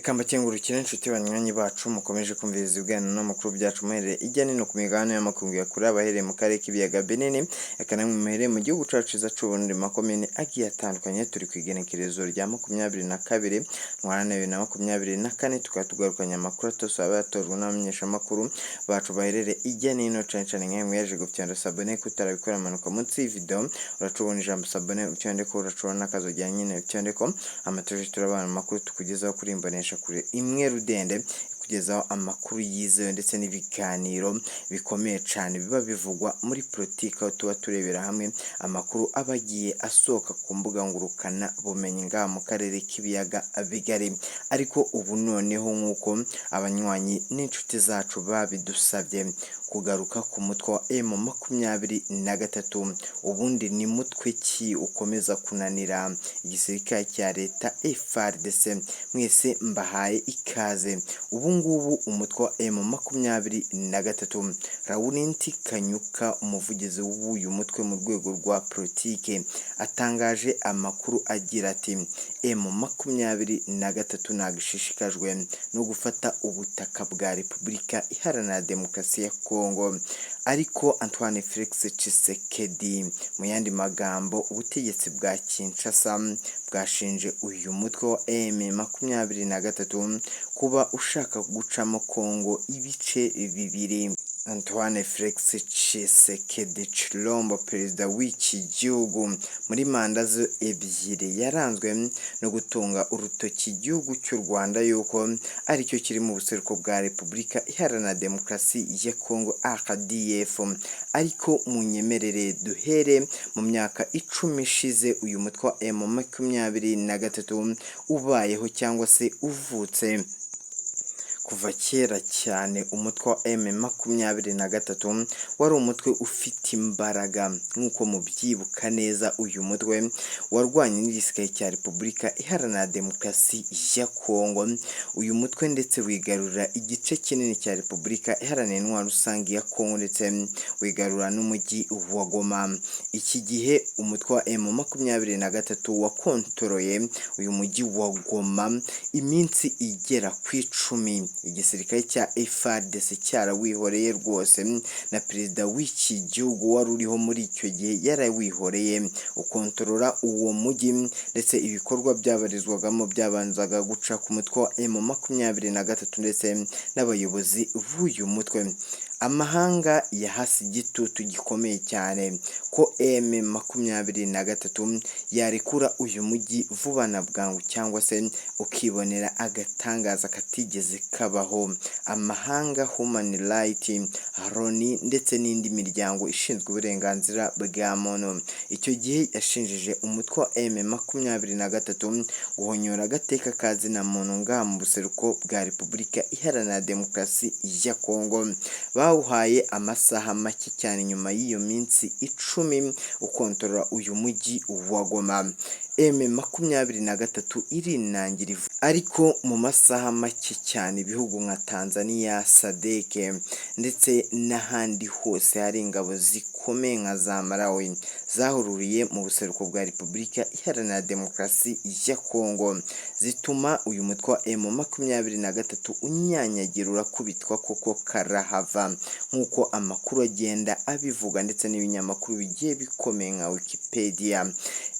Reka mbakengurukire inshuti banywanyi bacu mukomeje kumviriza ibiganiro n'amakuru byacu muhereye ijya nino ku migabane y'amakungu yakure abahereye mu karere k'ibiyaga binini eka namwe muhereye mu gihugu cacu ciza c'Uburundi makomine agiye atandukanye turi ku igenekerezo rya 22 ntwarante 2024 tukaba tugarukanye amakuru atose aba yatojwe n'abamenyeshamakuru bacu baherere ijya nino cane cane nk'emwe yaje gufyonda sabone kutarabikora amanuka munsi y'video uracubona ijambo sabone ucyandeko uracubona n'akazo rya nyine ucyandeko amatoje turabana amakuru tukugezaho kuri imbonesha kure imwe rudende kugezaho amakuru yizewe ndetse n'ibiganiro bikomeye cyane biba bivugwa muri politiki aho tuba turebera hamwe amakuru abagiye asohoka ku mbuga ngurukana bumenyi ngaha mu karere k'ibiyaga bigari ariko ubu noneho nk'uko abanywanyi n'inshuti zacu babidusabye kugaruka ku mutwe wa M23 ubundi ni mutwe ki ukomeza kunanira igisirikare cya leta FARDC mwese mbahaye ikaze ubu ngubu umutwe wa M23 Laurensi Kanyuka umuvugizi w'uyu mutwe mu rwego rwa politike atangaje amakuru agira ati M23 nagishishikajwe no gufata ubutaka bwa Repubulika Iharanira Demokarasi ya Kongo ariko Antoine Felix Tshisekedi mu yandi magambo ubutegetsi bwa Kinshasa bwashinje uyu mutwe wa M23 kuba ushaka gucamo Kongo ibice bibiri. Antoine Felix Tshisekedi Chilombo perezida w'iki gihugu muri manda ze ebyiri yaranzwe no gutunga urutoki igihugu cy'u Rwanda yuko aricyo kiri mu buseruko bwa Repubulika Iharanira Demokarasi ya Kongo RDF ariko munyemerere duhere mu myaka 10 ishize uyu mutwe wa M23 ubayeho cyangwa se uvutse kuva kera cyane. Umutwe wa M23 wari umutwe ufite imbaraga nk'uko mubyibuka neza uyu mutwe warwanye n'igisirikare cya Repubulika Iharanira Demokarasi ya Kongo uyu mutwe ndetse wigarurira igice kinini cya Repubulika Iharanira Intwaro Rusange ya Kongo ndetse wigarura n'umujyi wa Goma. Iki gihe umutwe wa M23 wakontoroye uyu mujyi wa Goma iminsi igera ku 10 igisirikare cya FARDC cyarawihoreye rwose na perezida w'iki gihugu wari uriho muri icyo gihe yarawihoreye ukontorora uwo mujyi ndetse ibikorwa byabarizwagamo byabanzaga guca ku mutwe wa M23 ndetse n'abayobozi b'uyu mutwe. Amahanga yahasi igitutu gikomeye cyane ko M23 yarekura uyu mujyi vuba na bwangu cyangwa se ukibonera agatangaza katigeze kabaho. Amahanga Human Rights Loni ndetse n'indi miryango ishinzwe uburenganzira bwa muntu icyo gihe yashinjije umutwe wa M23 guhonyora agateka kazina muntu ngaha mu buseruko bwa Repubulika Iharanira Demokarasi ya Kongo. Bawuhaye amasaha make cyane nyuma y'iyo minsi 10 ukontorora uyu mujyi wa Goma. M23 irinangira ariko mu masaha make cyane ibihugu nka Tanzania, SADC ndetse n'ahandi hose hari ingabo zikomeye nka za Malawi zahururiye mu buseruko bwa Repubulika Iharanira Demokarasi ya Kongo zituma uyu mutwe wa M23 unyanyagira urakubitwa koko karahava nk'uko amakuru agenda abivuga ndetse n'ibinyamakuru bigiye bikomeye nka Wikipedia.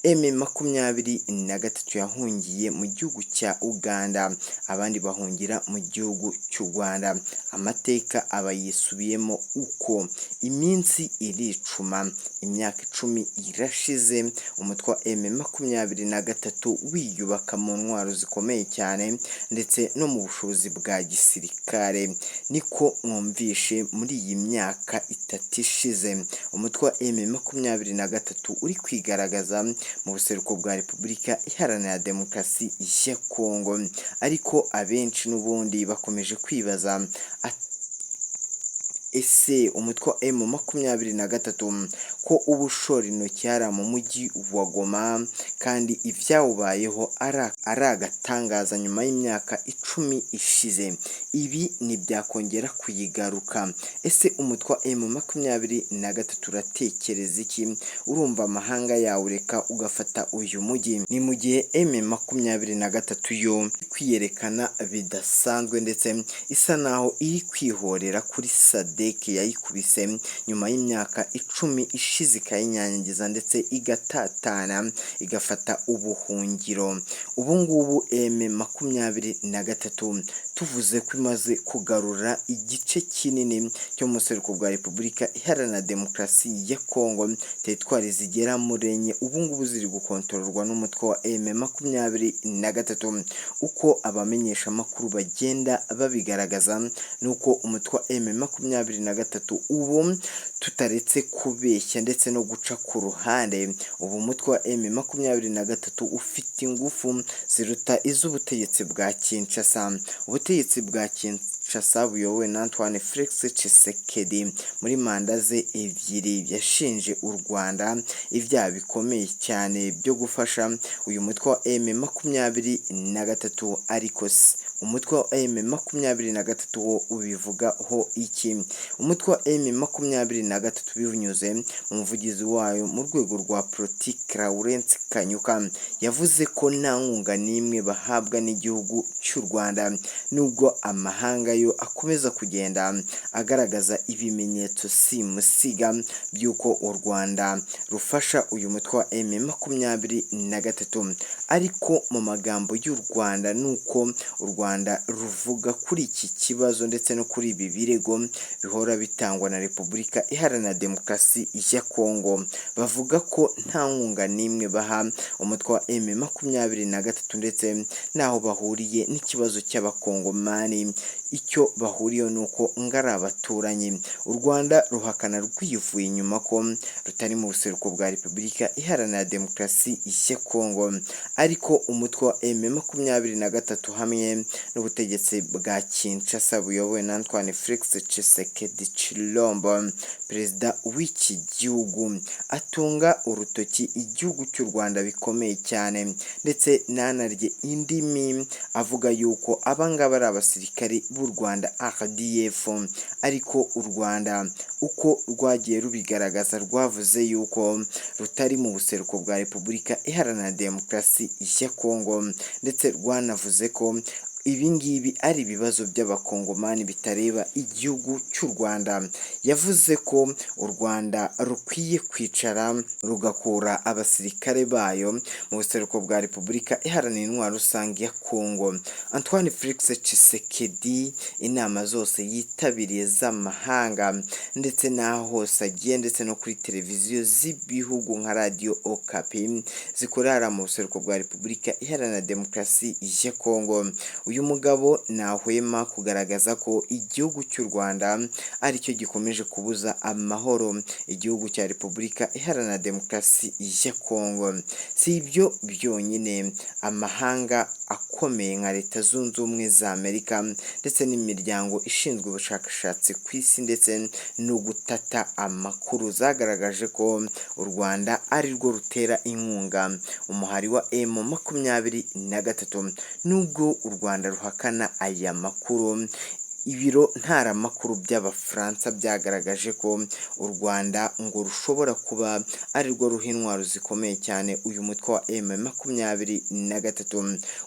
M23 yahungiye mu gihugu cya Uganda abandi bahungira mu gihugu cy'u Rwanda. Amateka aba yisubiyemo uko iminsi iricuma imyaka 10 irashize umutwe wa M23 wiyubaka mu ntwaro zikomeye cyane ndetse no mu bushobozi bwa gisirikare niko mwumvishe muri iyi myaka 3 ishize umutwe wa M23 uri kwigaragaza mu buseruko bwa Repubulika Iharanira Demokarasi ya Kongo ariko abenshi n'ubundi bakomeje kwibaza ese umutwe wa M23 ko uba ushora intoki hariya mu mujyi wa Goma kandi ivyawubayeho ari agatangaza nyuma y'imyaka 10 ishize, ibi ntibyakongera kuyigaruka. Ese umutwe wa M23 uratekereza iki? Urumva amahanga yawureka ugafata uyu mujyi? Ni mu gihe M23 yo kwiyerekana bidasanzwe ndetse isa naho iri kwihorera kuri SADC yayikubise nyuma y'imyaka 10 ishize ikayinyanyagiza ndetse igatatana igafata ubuhungiro. Ubu ngubu M23 tuvuze ko imaze kugarura igice kinini cyo mu buseruko bwa Repubulika Iharanira Demokarasi ya Kongo, teritwari zigera muri enye ubu ngubu ziri gukontororwa n'umutwe wa M23. Uko abamenyesha amakuru bagenda babigaragaza nuko umutwe wa M23 ubu tutaretse kubeshya ndetse no guca ku ruhande, ubu umutwe wa M23 ufite ingufu ziruta iz'ubutegetsi bwa Kinshasa. Ubutegetsi bwa Kinshasa buyobowe na Antoine Felix Tshisekedi muri manda ze ebyiri yashinje u Rwanda ibyaha bikomeye cyane byo gufasha uyu mutwe wa M23, ariko umutwe wa M23 wo ubivugaho iki? Umutwe wa M23 binyuze mu muvugizi wayo mu rwego rwa politiki Lawrence Kanyuka yavuze ko nta nkunga n'imwe bahabwa n'igihugu cy'u Rwanda, nubwo amahanga yo akomeza kugenda agaragaza ibimenyetso simusiga by'uko u Rwanda rufasha uyu mutwe wa M23. Ariko mu magambo y'u Rwanda nuko u Rwanda ruvuga kuri iki kibazo ndetse no kuri ibi birego bihora bitangwa na Repubulika Iharanira Demokarasi ya Kongo, bavuga ko nta nkunga n'imwe baha umutwe wa M23 ndetse naho bahuriye n'ikibazo cy'abakongomani. Icyo bahuriyeho nuko ngari abaturanyi. U Rwanda ruhakana rwivuye inyuma ko rutari mu buseruko bwa Repubulika Iharanira Demokarasi ya Kongo, ariko umutwe wa M23 hamwe n'ubutegetsi bwa Kinshasa buyobowe na Antoine Felix Tshisekedi Tshilombo, perezida w'iki gihugu, atunga urutoki igihugu cy'u Rwanda bikomeye cyane ndetse nanarye indimi avuga yuko abangaba ari abasirikari b'u Rwanda RDF, ariko u Rwanda uko rwagiye rubigaragaza rwavuze yuko rutari mu buseruko bwa Repubulika Iharanira Demokarasi ya Kongo, ndetse rwanavuze ko ibi ngibi ari ibibazo by'abakongomani bitareba igihugu cy'u Rwanda. Yavuze ko u Rwanda rukwiye kwicara rugakura abasirikare bayo mu buseruko bwa Repubulika Iharanira Intwaro Rusange ya Kongo. Antoine Felix Tshisekedi inama zose yitabiriye z'amahanga ndetse n'aho hose agiye ndetse no kuri televiziyo z'ibihugu nka Radio Okapi zikorera mu buseruko bwa Repubulika Iharanira Demokarasi ya Kongo, uyu mugabo ntahwema kugaragaza ko igihugu cy'u Rwanda aricyo gikomeje kubuza amahoro igihugu cya Repubulika Iharanira Demokarasi ya Kongo. Si ibyo byonyine, amahanga akomeye nka Leta Zunze Ubumwe za Amerika ndetse n'imiryango ishinzwe ubushakashatsi ku isi ndetse no gutata amakuru zagaragaje ko u Rwanda ari rwo rutera inkunga umuhari wa M23. Nubwo u Rwanda ruhakana aya makuru, ibiro ntaramakuru by'Abafaransa byagaragaje ko u Rwanda ngo rushobora kuba ari rwo ruha intwaro zikomeye cyane uyu mutwe wa M23.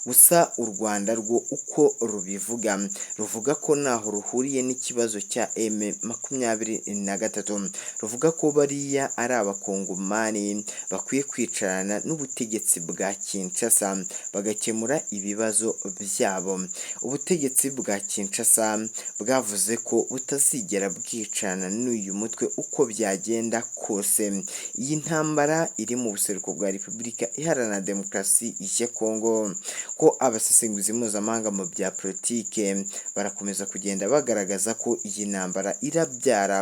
Gusa u Rwanda rwo uko rubivuga ruvuga ko ntaho ruhuriye n'ikibazo cya M23, ruvuga ko bariya ari abakongomani bakwiye kwicarana n'ubutegetsi bwa Kinshasa bagakemura ibibazo byabo. Ubutegetsi bwa Kinshasa bwavuze ko butazigera bwicana n'uyu mutwe uko byagenda kose. Iyi ntambara iri mu buseruko bwa Repubulika Iharanira Demokarasi ya Kongo, ko abasesenguzi mpuzamahanga mu bya politike barakomeza kugenda bagaragaza ko iyi ntambara irabyara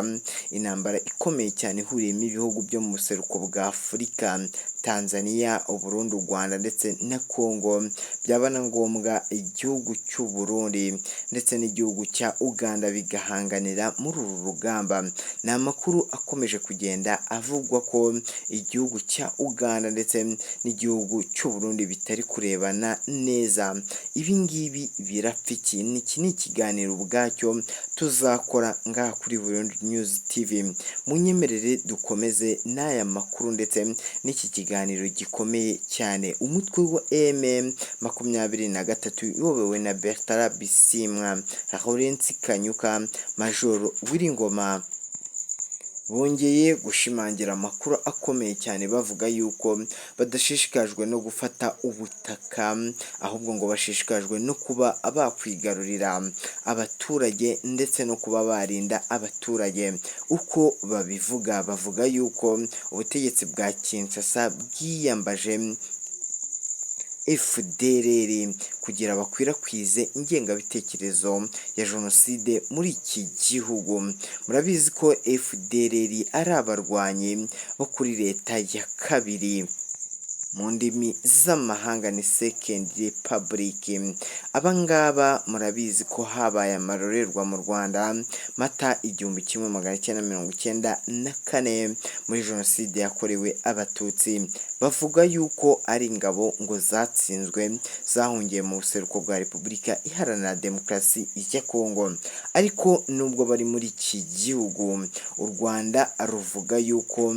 intambara ikomeye cyane ihuriyemo ibihugu byo mu buseruko bwa Afurika, Tanzania, Uburundi, u Rwanda ndetse na Congo, byaba na ngombwa igihugu cy'u Burundi ndetse n'igihugu cya Uganda bigahanganira muri uru rugamba. Ni amakuru akomeje kugenda avugwa ko igihugu cya Uganda ndetse n'igihugu cy'u Burundi bitari kurebana neza. Ibi ngibi birapfa iki? Iki ni ikiganiro ubwacyo tuzakora ngaha kuri Burundi News TV. Munyemerere dukomeze n'aya makuru ndetse n'iki kiganiro gikomeye cyane. Umutwe wa M23 uyobowe na Bertrand Bisimwa, Lawrence Kanyuka, Majoro Wiringoma bongeye gushimangira amakuru akomeye cyane bavuga yuko badashishikajwe no gufata ubutaka, ahubwo ngo bashishikajwe no kuba bakwigarurira abaturage ndetse no kuba barinda abaturage. Uko bavuga yuko ubutegetsi bwa Kinshasa bwiyambaje FDLR kugira bakwirakwize ingengabitekerezo ya jenoside muri iki gihugu. Murabizi ko FDLR ari abarwanyi bo kuri leta ya kabiri, mu ndimi z'amahanga ni Second Republic. Abangaba murabizi ko habaye amarorerwa mu Rwanda Mata 1994 muri jenoside yakorewe abatutsi. Bavuga yuko ari ingabo ngo zatsinzwe zahungiye mu buseruko bwa Repubulika Iharanira Demokarasi ya Kongo. Ariko nubwo bari muri iki gihugu, u Rwanda ruvuga yuko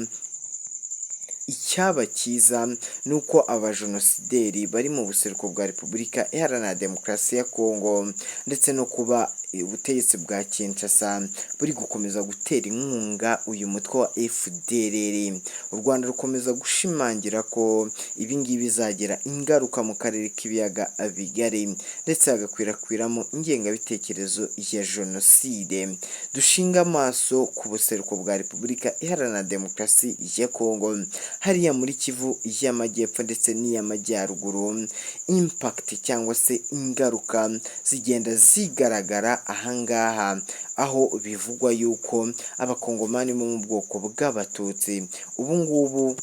icyaba cyiza ni uko abajenosideri bari mu buseruko bwa Repubulika Iharanira Demokarasi ya Kongo ndetse no kuba ubutegetsi bwa Kinshasa buri gukomeza gutera inkunga uyu mutwe wa FDLR. U Rwanda rukomeza gushimangira ko ibi ngibi bizagira ingaruka mu karere k'ibiyaga bigari ndetse hagakwirakwiramo ingengabitekerezo ya jenoside. Dushinga amaso ku buseruko bwa Repubulika Iharanira Demokarasi ya Kongo, hariya muri Kivu y'Amajyepfo ndetse n'iy'Amajyaruguru, impact cyangwa se ingaruka zigenda zigaragara ahangaha, aho bivugwa yuko abakongomani bo mu bwoko bw'abatutsi ubu ngubu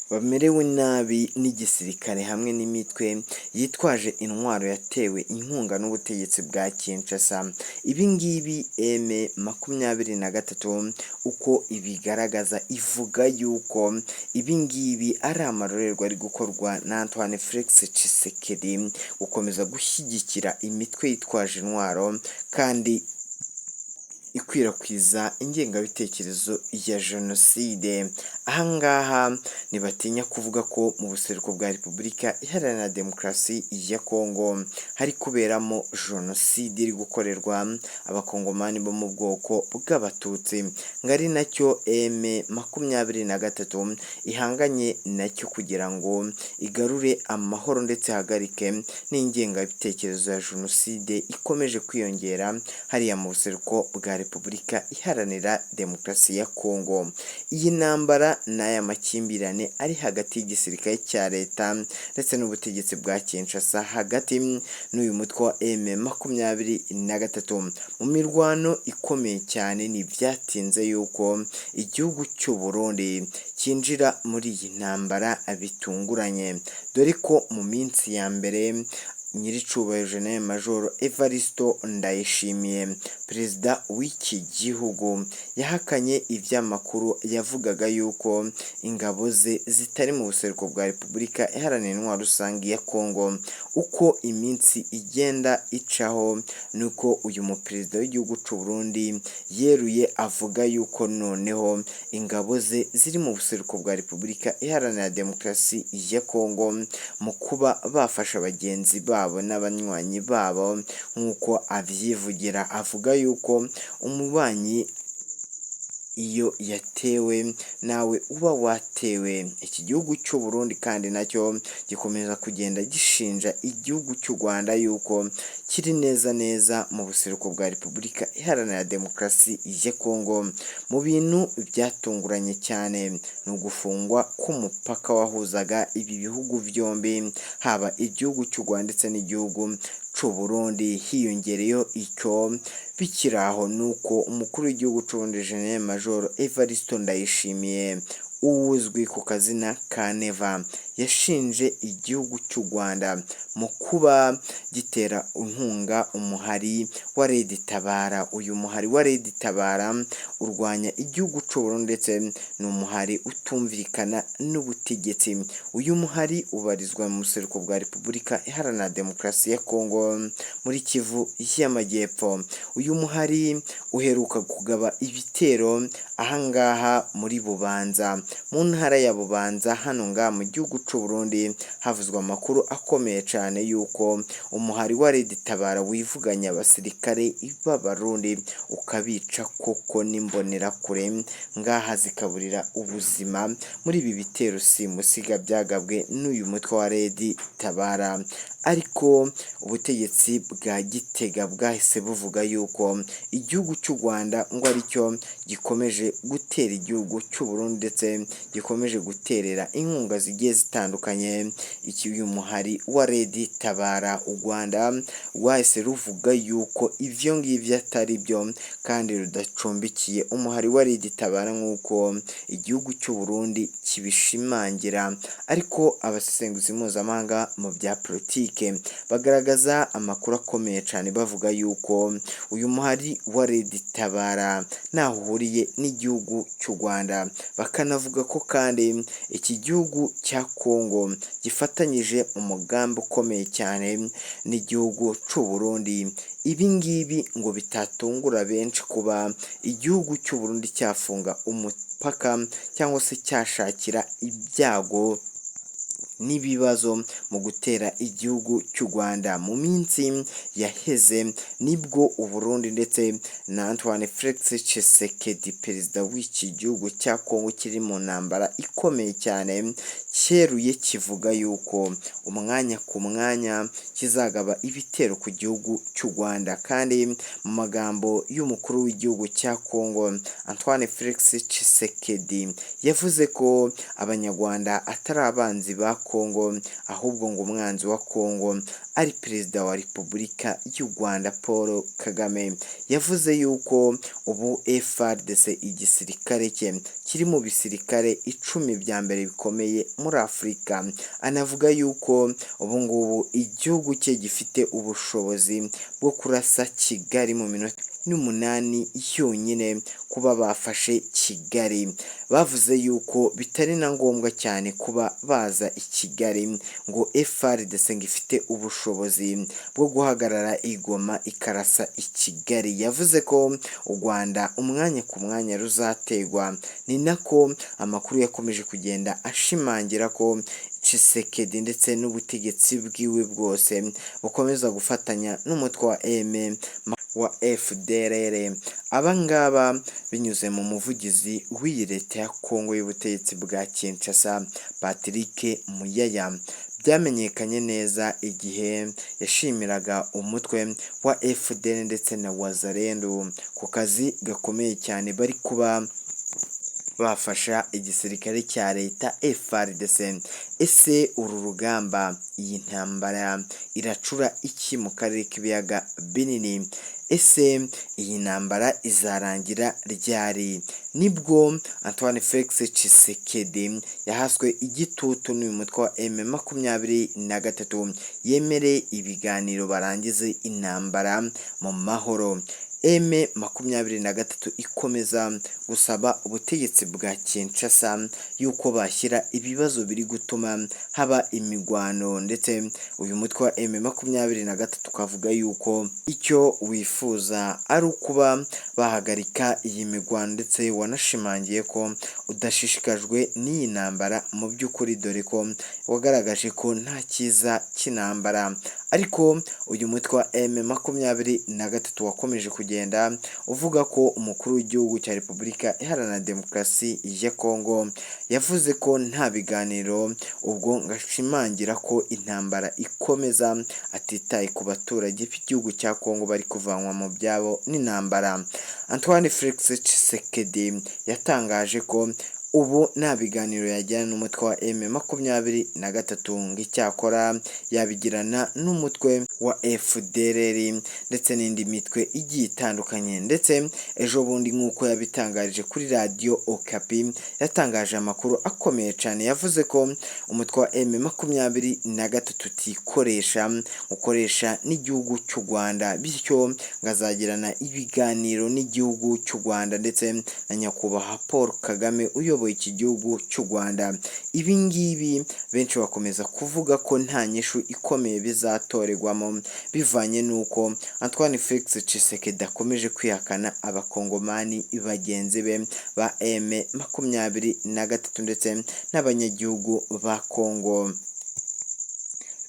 bamerewe nabi n'igisirikare hamwe n'imitwe yitwaje intwaro yatewe inkunga n'ubutegetsi bwa Kinshasa. Ibi ngibi M23 uko ibigaragaza ivuga yuko ibi ngibi ari amarorerwa ari gukorwa na Antoine Felix Tshisekedi gukomeza gushyigikira imitwe yitwaje intwaro kandi ikwirakwiza ingengabitekerezo ya jenoside. Ahangaha ntibatinya kuvuga ko mu buseruko bwa Repubulika Iharanira Demokarasi ya Kongo hari kuberamo jenoside iri gukorerwa abakongomani bo mu bwoko bw'abatutsi, ngo ari nacyo M23 ihanganye nacyo kugira ngo igarure amahoro ndetse ihagarike n'ingengabitekerezo ya jenoside ikomeje kwiyongera hariya mu buseruko bwa Repubulika Iharanira Demokarasi ya Kongo. Iyi ntambara n'aya makimbirane ari hagati y'igisirikare cya leta ndetse n'ubutegetsi bwa Kinshasa hagati n'uyu mutwe wa M23 mu mirwano ikomeye cyane. Ntibyatinze yuko igihugu cy'u Burundi cyinjira muri iyi ntambara bitunguranye, dore ko mu minsi ya mbere nyiricubahiro General Major Evariste Ndayishimiye, perezida w'iki gihugu, yahakanye iby'amakuru yavugaga yuko ingabo ze zitari mu buseruko bwa Repubulika Iharanira Intwaro Rusange ya Kongo. Uko iminsi igenda icaho nuko uyu muperezida w'igihugu cy'u Burundi yeruye avuga yuko noneho ingabo ze ziri mu buseruko bwa Repubulika Iharanira Demokarasi ya Kongo mu kuba bafasha bagenzi babo n'abanywanyi babo nk'uko abyivugira. Avuga yuko umubanyi iyo yatewe nawe uba watewe. Iki gihugu cy'u Burundi kandi nacyo gikomeza kugenda gishinja igihugu cy'u Rwanda yuko kiri neza mu buseruko bwa Repubulika Iharanira Demokarasi ya Kongo. Mu bintu byatunguranye cyane ni ugufungwa k'umupaka wahuzaga ibi bihugu byombi, haba igihugu cy'u Rwanda ndetse n'igihugu cy'u Burundi. Hiyongereyeho icyo bikiri aho nuko umukuru w'igihugu cy'u Burundi General Major Evariste Ndayishimiye uzwi ku kazina ka Neva yashinje igihugu cy'u Rwanda mu kuba gitera inkunga umuhari wa Red Tabara. Uyu muhari wa Red Tabara urwanya igihugu cy'u Burundi ndetse ni umuhari utumvikana n'ubutegetsi. Uyu muhari ubarizwa mu buseruko bwa Repubulika Iharanira Demokarasi ya Kongo muri Kivu y'Amajyepfo. Uyu muhari uheruka kugaba ibitero ahangaha muri Bubanza mu ntara ya Bubanza hano ngaha mu gihugu cy'u Burundi. Havuzwe amakuru akomeye cyane yuko umuhari wa Red Tabara wivuganya abasirikare b'Abarundi ukabica koko n'imbonerakure ngaha zikaburira ubuzima muri ibi bitero simusiga byagabwe n'uyu mutwe wa Red Tabara. Ariko ubutegetsi bwa Gitega bwahise buvuga yuko igihugu cy'u Rwanda ngo aricyo gikomeje gutera igihugu cy'u Burundi ndetse gikomeje guterera inkunga zigiye zitandukanye uyu muhari wa Red Tabara. U Rwanda rwahise ruvuga yuko ivyo ngivyo atari byo kandi rudacumbikiye umuhari wa Red Tabara nk'uko igihugu cy'u Burundi kibishimangira. Ariko abasesenguzi mpuzamahanga mu bya politike bagaragaza amakuru akomeye cyane bavuga yuko uyu muhari wa Red Tabara ntaho uhuriye n'igihugu cy'u Rwanda. Bakanavuga ko kandi iki gihugu cya Kongo gifatanyije umugambi ukomeye cyane n'igihugu cy'u Burundi. Ibi ngibi ngo bitatungura benshi kuba igihugu cy'u Burundi cyafunga umupaka cyangwa se cyashakira ibyago n'ibibazo mu gutera igihugu cy'u Rwanda. Mu minsi yaheze nibwo u Burundi ndetse na Antoine Felix Tshisekedi perezida w'iki gihugu cya Kongo kiri mu ntambara ikomeye cyane cyeruye kivuga yuko umwanya ku mwanya kizagaba ibitero ku gihugu cy'u Rwanda. Kandi mu magambo y'umukuru w'igihugu cya Kongo Antoine Felix Tshisekedi yavuze ko abanyarwanda atari abanzi ba Kongo ahubwo ngo umwanzi wa Kongo ari perezida wa Repubulika y'u Rwanda Paul Kagame. Yavuze yuko ubu FARDC igisirikare cye kiri mu bisirikare 10 bya mbere bikomeye muri Afurika. Anavuga yuko ubu ngubu igihugu cye gifite ubushobozi bwo kurasa Kigali mu minota 8 yonyine kuba bafashe Kigali. Bavuze yuko bitari na ngombwa cyane kuba baza i Kigali ngo FARDC ifite ubushobozi bwo guhagarara igoma ikarasa i Kigali. Yavuze ko u Rwanda umwanya ku mwanya ruzategwa. Ni nako amakuru yakomeje kugenda ashimangira ko Tshisekedi ndetse n'ubutegetsi bwiwe bwose bukomeza gufatanya n'umutwe wa wa FDLR. Abangaba binyuze mu muvugizi w'iyi leta ya Kongo y'ubutegetsi bwa Kinshasa Patrick Muyaya. Byamenyekanye neza igihe yashimiraga umutwe wa FDL ndetse na Wazalendo ku kazi gakomeye cyane bari kuba bafasha igisirikare cya leta FARDC. Ese uru rugamba, iyi ntambara iracura iki mu karere k'ibiyaga binini? Ese iyi ntambara izarangira ryari? Nibwo Antoine Felix Tshisekedi yahaswe igitutu n'uyu mutwe wa M23 yemere ibiganiro barangize intambara mu mahoro. M23 ikomeza gusaba ubutegetsi bwa Kinshasa yuko bashyira ibibazo biri gutuma haba imigwano, ndetse uyu mutwe wa M23 ukavuga yuko icyo wifuza ari ukuba bahagarika iyi migwano, ndetse wanashimangiye ko udashishikajwe n'iyi ntambara mu by'ukuri, dore ko wagaragaje ko nta cyiza cy'intambara. Ariko uyu mutwe wa M23 wakomeje kugenda uvuga ko umukuru w'igihugu cya Repubulika Iharanira Demokarasi ya Kongo yavuze ko nta biganiro, ubwo ngashimangira ko intambara ikomeza, atitaye ku baturage b'igihugu cya Kongo bari kuvanwa mu byabo n'intambara. Antoine Felix Tshisekedi yatangaje ko ubu nta biganiro yagirana n'umutwe wa M23 ng'icyakora yabigirana n'umutwe wa FDLR ndetse n'indi mitwe igiye itandukanye. Ndetse ejo bundi nk'uko yabitangarije kuri Radio Okapi, yatangaje amakuru akomeye cyane, yavuze ko umutwe wa M23 ukoresha n'igihugu cy'u Rwanda, bityo ngazagirana ibiganiro n'igihugu cy'u Rwanda ndetse na nyakubahwa Paul Kagame uyoboye iki gihugu cy'u Rwanda. Ibi ngibi benshi bakomeza kuvuga ko nta nyishu ikomeye bizatorerwamo, bivanye n'uko Antoine Felix Tshisekedi akomeje kwihakana abakongomani bagenzi be ba M23 ndetse n'abanyagihugu ba Kongo.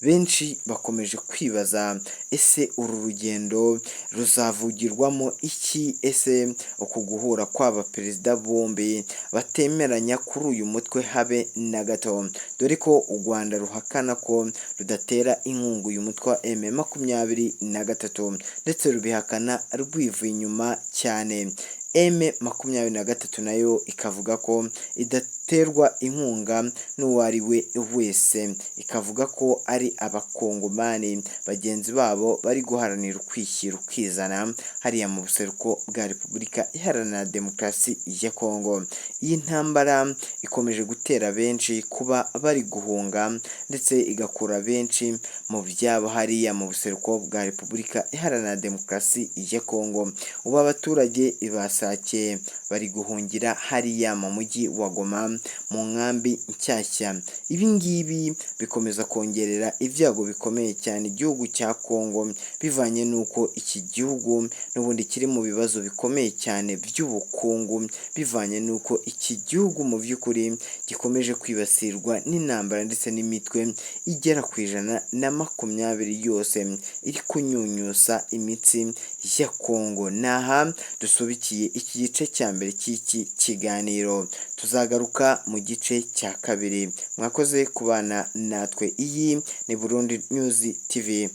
Benshi bakomeje kwibaza, ese uru rugendo ruzavugirwamo iki? Ese uku guhura kw'aba perezida bombi batemeranya kuri uyu mutwe habe na gato, dore ko u Rwanda ruhakana ko rudatera inkunga uyu mutwe wa M23 ndetse rubihakana rwivuye inyuma cyane. M23 nayo ikavuga ko idaterwa inkunga n'uwo ari we wese, ikavuga ko ari abakongomani bagenzi babo bari guharanira ukwishyira ukizana hariya mu buseruko bwa Repubulika Iharanira Demokarasi ya Kongo. Iyi ntambara ikomeje gutera benshi kuba bari guhunga ndetse igakura benshi mu byabo hariya mu buseruko bwa Repubulika Iharanira Demokarasi ya Kongo. Ubu abaturage Sake bari guhungira hariya mu mujyi wa Goma mu nkambi nshyashya. Ibi ngibi bikomeza kongerera ibyago bikomeye cyane igihugu cya Kongo, bivanye n'uko iki gihugu n'ubundi kiri mu bibazo bikomeye cyane by'ubukungu, bivanye n'uko iki gihugu mu by'ukuri gikomeje kwibasirwa n'intambara ndetse n'imitwe igera ku 120 yose iri kunyunyusa imitsi ya Kongo. Naha dusubikiye iki gice cya mbere cy'iki kiganiro, tuzagaruka mu gice cya kabiri. Mwakoze kubana natwe, iyi ni Burundi News TV.